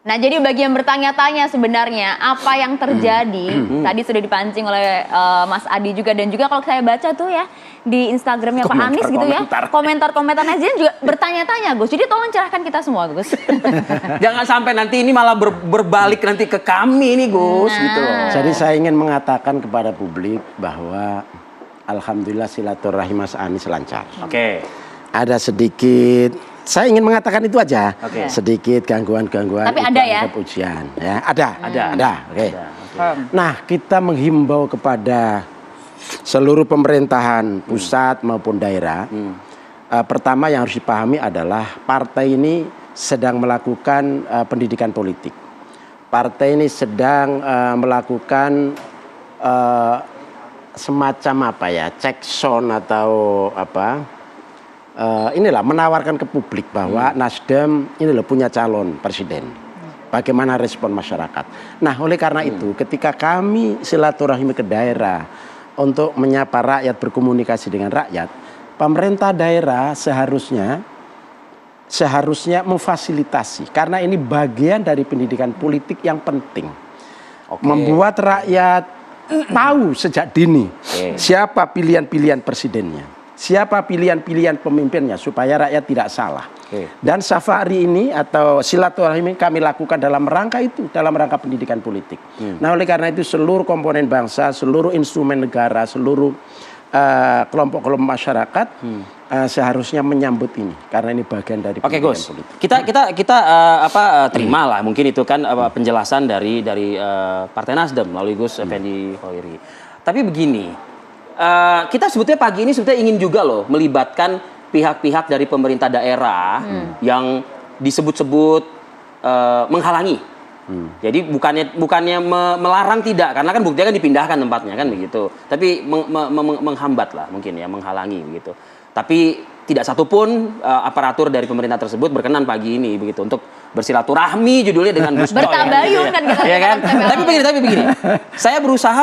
Nah, jadi bagi yang bertanya-tanya sebenarnya apa yang terjadi, tadi sudah dipancing oleh Mas Adi juga, dan juga kalau saya baca tuh ya di Instagramnya Pak Anies gitu ya, komentar-komentar netizen juga bertanya-tanya Gus. Jadi tolong cerahkan kita semua Gus. Jangan sampai nanti ini malah berbalik nanti ke kami nih Gus, gitu loh. Jadi saya ingin mengatakan kepada publik bahwa alhamdulillah silaturahim Mas Anies lancar. Oke. Ada sedikit, saya ingin mengatakan itu aja. Oke. Sedikit gangguan-gangguan. Tapi ada ya? Ujian, ya. Ada. Oke. Ada. Nah, kita menghimbau kepada seluruh pemerintahan pusat maupun daerah. Pertama yang harus dipahami adalah partai ini sedang melakukan pendidikan politik. Partai ini sedang melakukan semacam apa ya, check sound atau apa. Inilah menawarkan ke publik bahwa Nasdem ini loh punya calon presiden. Bagaimana respon masyarakat. Nah, oleh karena itu ketika kami silaturahmi ke daerah untuk menyapa rakyat, berkomunikasi dengan rakyat, pemerintah daerah seharusnya memfasilitasi, karena ini bagian dari pendidikan politik yang penting. Membuat rakyat tahu sejak dini siapa pilihan-pilihan presidennya, siapa pilihan-pilihan pemimpinnya, supaya rakyat tidak salah. Dan safari ini atau silaturahmi kami lakukan dalam rangka itu, dalam rangka pendidikan politik. Nah, oleh karena itu seluruh komponen bangsa, seluruh instrumen negara, seluruh kelompok-kelompok masyarakat seharusnya menyambut ini, karena ini bagian dari pendidikan politik. Kita terima lah mungkin itu kan penjelasan dari Partai Nasdem melalui Gus Effendi Hoiri. Tapi begini, kita sebetulnya pagi ini sebetulnya ingin juga loh melibatkan pihak-pihak dari pemerintah daerah yang disebut-sebut menghalangi. Jadi bukannya melarang, tidak, karena kan buktinya kan dipindahkan tempatnya kan begitu. Tapi menghambat lah mungkin ya, menghalangi begitu. Tapi tidak satupun aparatur dari pemerintah tersebut berkenan pagi ini begitu untuk bersilaturahmi, judulnya dengan Gus Coy. Bertabayun kan kita. Ya kan? Tapi begini. Saya berusaha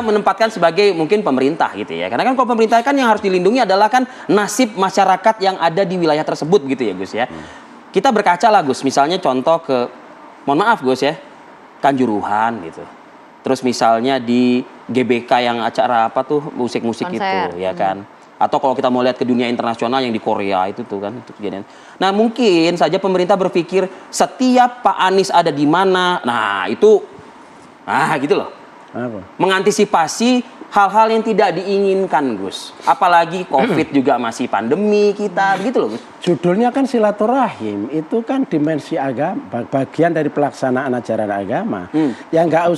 menempatkan sebagai mungkin pemerintah gitu ya. Karena kan kalau pemerintah kan yang harus dilindungi adalah kan nasib masyarakat yang ada di wilayah tersebut gitu ya Gus ya. Kita berkaca lah Gus, misalnya contoh ke, mohon maaf Gus ya, Kanjuruhan gitu. Terus misalnya di GBK yang acara apa tuh, musik-musik itu ya kan. Atau kalau kita mau lihat ke dunia internasional yang di Korea itu tuh kan, itu kejadian. Nah, mungkin saja pemerintah berpikir setiap Pak Anies ada di mana, nah itu, gitu loh. Apa? Mengantisipasi hal-hal yang tidak diinginkan, Gus. Apalagi COVID juga masih pandemi kita, begitu loh, Gus. Judulnya kan silaturahim, itu kan dimensi agama, bagian dari pelaksanaan ajaran agama. Ya nggak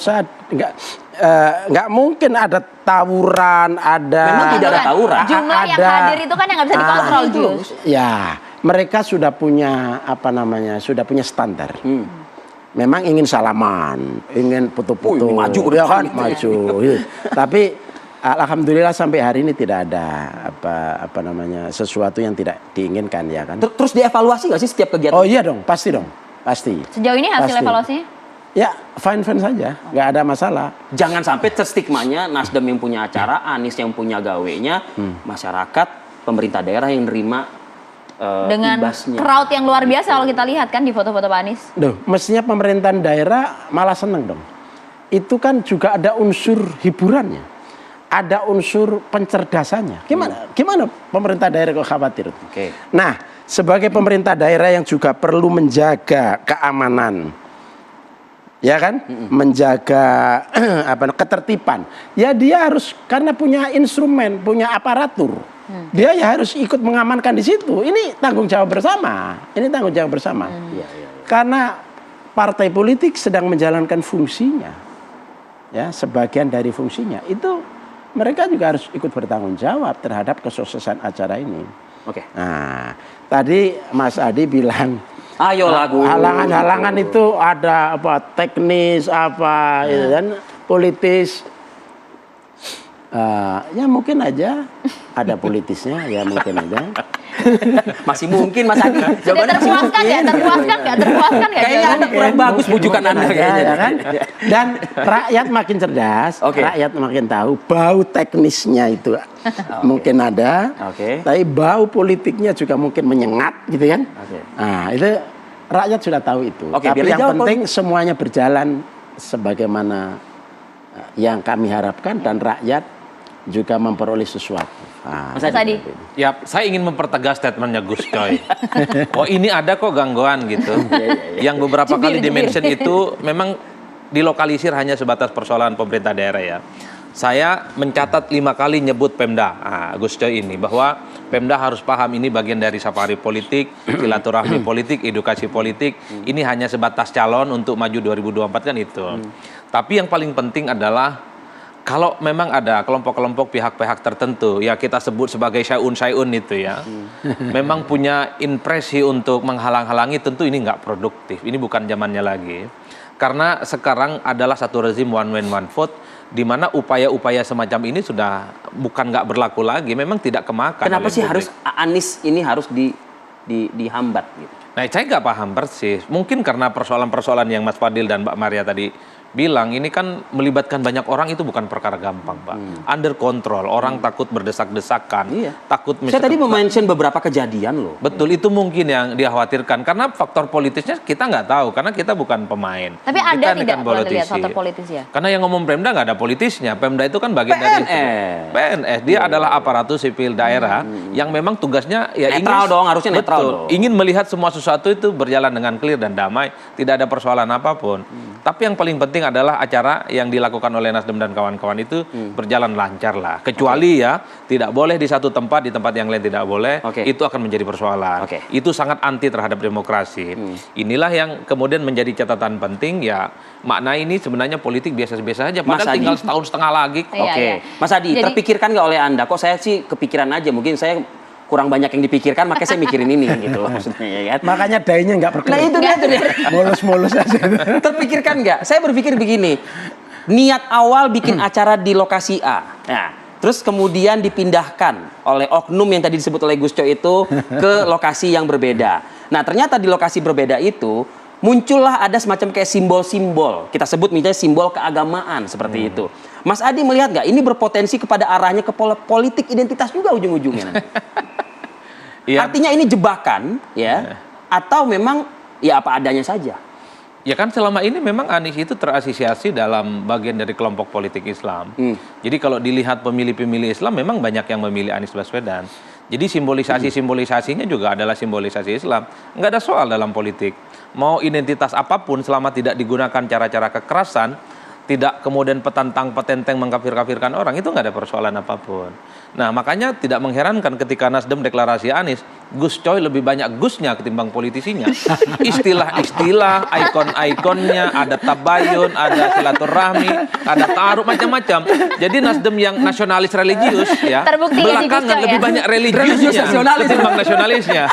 mungkin ada tawuran, ada. Memang tidak ada tawuran. Jumlah yang hadir itu kan yang nggak bisa dikontrol, Gus. Ya, mereka sudah punya sudah punya standar. Memang ingin salaman, ingin foto-foto, maju ya kan, maju. Tapi alhamdulillah sampai hari ini tidak ada sesuatu yang tidak diinginkan, ya kan. Terus dievaluasi nggak sih setiap kegiatan? Oh iya dong, pasti dong, pasti. Sejauh ini hasil evaluasinya? Ya, fine-fine saja, nggak ada masalah. Jangan sampai terstigmanya Nasdem yang punya acara, Anies yang punya gawenya, masyarakat, pemerintah daerah yang nerima dengan ibasnya. crowd yang luar biasa kalau kita lihat kan di foto-foto Pak Anies. Mestinya pemerintahan daerah malah seneng dong. Itu kan juga ada unsur hiburannya, ada unsur pencerdasannya. Gimana pemerintah daerah kok khawatir? Nah, sebagai pemerintah daerah yang juga perlu menjaga keamanan, ya kan, menjaga ketertiban, ya dia harus, karena punya instrumen, punya aparatur, dia ya harus ikut mengamankan di situ. Ini tanggung jawab bersama, karena partai politik sedang menjalankan fungsinya, ya, sebagian dari fungsinya itu mereka juga harus ikut bertanggung jawab terhadap kesuksesan acara ini. Nah, tadi Mas Adi bilang, halangan-halangan itu ada teknis itu kan, politis. Ya mungkin aja ada politisnya, ya mungkin aja. Masih mungkin Mas Adi. Sudah terpuaskan nggak? Kayaknya Anda kurang bagus bujukan Anda kayaknya. Ya kan? Dan rakyat makin cerdas, rakyat makin tahu bau teknisnya itu mungkin ada, tapi bau politiknya juga mungkin menyengat gitu kan. Nah, itu rakyat sudah tahu itu. Oke, Tapi biar yang dijawab, penting semuanya berjalan sebagaimana yang kami harapkan dan rakyat juga memperoleh sesuatu. Mas Adi. Ya, saya ingin mempertegas statementnya Gus Coy. Oh, ini ada kok gangguan gitu. Yang beberapa kali dimention itu memang dilokalisir hanya sebatas persoalan pemerintah daerah ya. Saya mencatat 5 kali nyebut Pemda, Gus Coy ini, bahwa Pemda harus paham ini bagian dari safari politik, silaturahmi politik, edukasi politik. Ini hanya sebatas calon untuk maju 2024 kan itu. Tapi yang paling penting adalah kalau memang ada kelompok-kelompok pihak-pihak tertentu, ya kita sebut sebagai syai'un itu ya, memang punya impresi untuk menghalang-halangi, tentu ini nggak produktif. Ini bukan zamannya lagi. Karena sekarang adalah satu rezim one man one vote, di mana upaya-upaya semacam ini sudah bukan nggak berlaku lagi, memang tidak kemakan. Kenapa sih publik. harus Anies ini harus dihambat gitu? Nah, saya nggak paham persis. Mungkin karena persoalan-persoalan yang Mas Fadil dan Mbak Maria tadi bilang, ini kan melibatkan banyak orang, itu bukan perkara gampang, Pak. Under control, orang takut berdesak-desakan, Iya. takut Saya tadi mention beberapa kejadian loh. Betul, itu mungkin yang dikhawatirkan. Karena faktor politisnya kita nggak tahu, karena kita bukan pemain. Tapi ada Kita tidak bukan kalau politisi. lihat faktor politis ya? Karena yang ngomong Pemda nggak ada politisnya. Pemda itu kan bagian dari PNS. Dia adalah aparatus sipil daerah yang memang tugasnya ya Netral dong, harusnya netral dong. ingin melihat semua sesuatu itu berjalan dengan clear dan damai, tidak ada persoalan apapun. Tapi yang paling penting adalah acara yang dilakukan oleh Nasdem dan kawan-kawan itu berjalan lancar lah. Kecuali ya tidak boleh di satu tempat, di tempat yang lain tidak boleh. Itu akan menjadi persoalan. Itu sangat anti terhadap demokrasi. Inilah yang kemudian menjadi catatan penting ya. Makna ini sebenarnya politik biasa-biasa saja. Padahal tinggal setahun setengah lagi. Mas Adi, terpikirkan nggak oleh Anda? Kok saya sih kepikiran aja, mungkin saya kurang banyak yang dipikirkan, makanya saya mikirin ini gitu maksudnya ya kan. Makanya dainya nggak berkelit. Nah itu dia. Mulus-mulus aja. Terpikirkan nggak? Saya berpikir begini, niat awal bikin acara di lokasi A, nah, terus kemudian dipindahkan oleh oknum yang tadi disebut oleh Gus Coy itu ke lokasi yang berbeda. Nah ternyata di lokasi berbeda itu muncullah ada semacam kayak simbol-simbol. Kita sebut misalnya simbol keagamaan seperti itu. Mas Adi melihat nggak ini berpotensi kepada arahnya ke politik identitas juga ujung-ujungnya? Ya. Artinya ini jebakan ya, atau memang ya apa adanya saja? Ya kan selama ini memang Anies itu terasosiasi dalam bagian dari kelompok politik Islam. Jadi kalau dilihat pemilih-pemilih Islam memang banyak yang memilih Anies Baswedan. Jadi simbolisasinya juga adalah simbolisasi Islam. Nggak ada soal dalam politik. Mau identitas apapun selama tidak digunakan cara-cara kekerasan, tidak kemudian petentang-petenteng mengkafir-kafirkan orang, itu nggak ada persoalan apapun. Nah makanya tidak mengherankan ketika Nasdem deklarasi Anies, Gus Coy lebih banyak Gusnya ketimbang politisinya. Istilah-istilah, ikon-ikonnya, ada tabayun, ada silaturahmi, ada taruh macam-macam. Jadi Nasdem yang nasionalis religius ya, terbukti belakangan ya, lebih banyak religiusnya ketimbang nasionalisnya.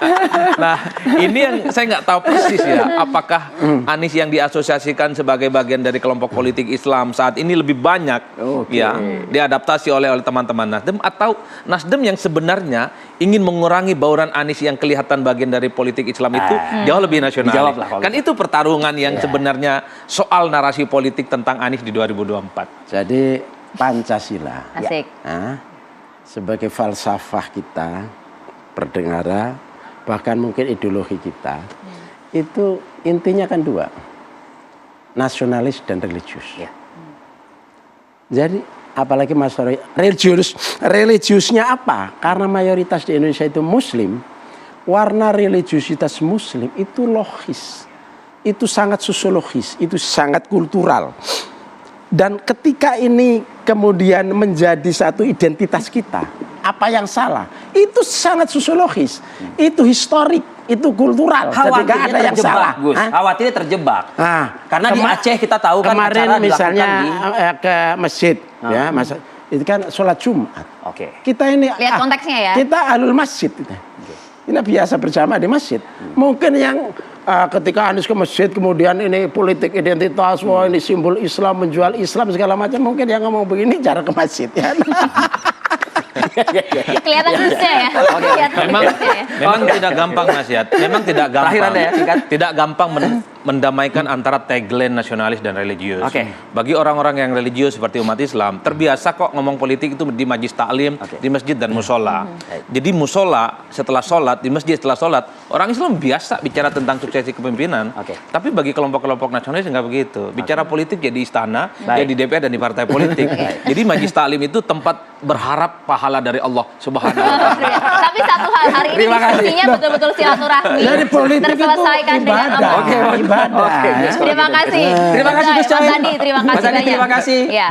Nah ini yang saya nggak tahu persis ya, apakah Anies yang diasosiasikan sebagai bagian dari kelompok politik Islam saat ini lebih banyak ya diadaptasi oleh teman-teman Nasdem, atau Nasdem yang sebenarnya ingin mengurangi bauran Anies yang kelihatan bagian dari politik Islam itu jauh lebih nasionalis. Kan itu pertarungan yang sebenarnya soal narasi politik tentang Anies di 2024. Jadi Pancasila sebagai falsafah kita, bernegara, bahkan mungkin ideologi kita, itu intinya kan dua, nasionalis dan religius. Jadi apalagi masalah religiusnya apa? Karena mayoritas di Indonesia itu Muslim, warna religiusitas Muslim itu logis, itu sangat sosiologis, itu sangat kultural. Dan ketika ini kemudian menjadi satu identitas kita, apa yang salah? Itu sangat sosiologis, itu historik, itu kultural. Jadi nggak ada yang salah. Gus. Khawatirnya terjebak. Karena di Aceh kita tahu kan kemarin acara misalnya ke masjid, ya, itu kan sholat Jumat. Kita ini lihat konteksnya ya. Kita ahlul masjid. Ini biasa berjamaah di masjid. Mungkin yang ketika Anies ke masjid kemudian ini politik identitas, wah ini simbol Islam, menjual Islam segala macam, mungkin yang ngomong begini cara ke masjid ya. Kelihatan Gusnya ya. Memang tidak gampang Mas Yat. Memang tidak gampang. Tidak gampang mendamaikan antara tagline nasionalis dan religius. Oke. Bagi orang-orang yang religius seperti umat Islam, terbiasa kok ngomong politik itu di majlis taklim, di masjid dan musola. Jadi musola setelah sholat, di masjid setelah sholat, orang Islam biasa bicara tentang suksesi kepemimpinan. Tapi bagi kelompok-kelompok nasionalis nggak begitu. Bicara politik ya di istana, ya di DPR dan di partai politik. Jadi majlis taklim itu tempat berharap pahala dari Allah Subhanahu wa Ta'ala. Tapi satu hal, hari ini Terima kasih. diskusinya betul-betul silaturahmi. Jadi politik itu terselesaikan dengan ibadah. aman. Ibadah. Oke, Terima kasih. Terima kasih Gus Coy. Mas Adi, terima kasih Mas Adi, banyak. terima kasih. Ya.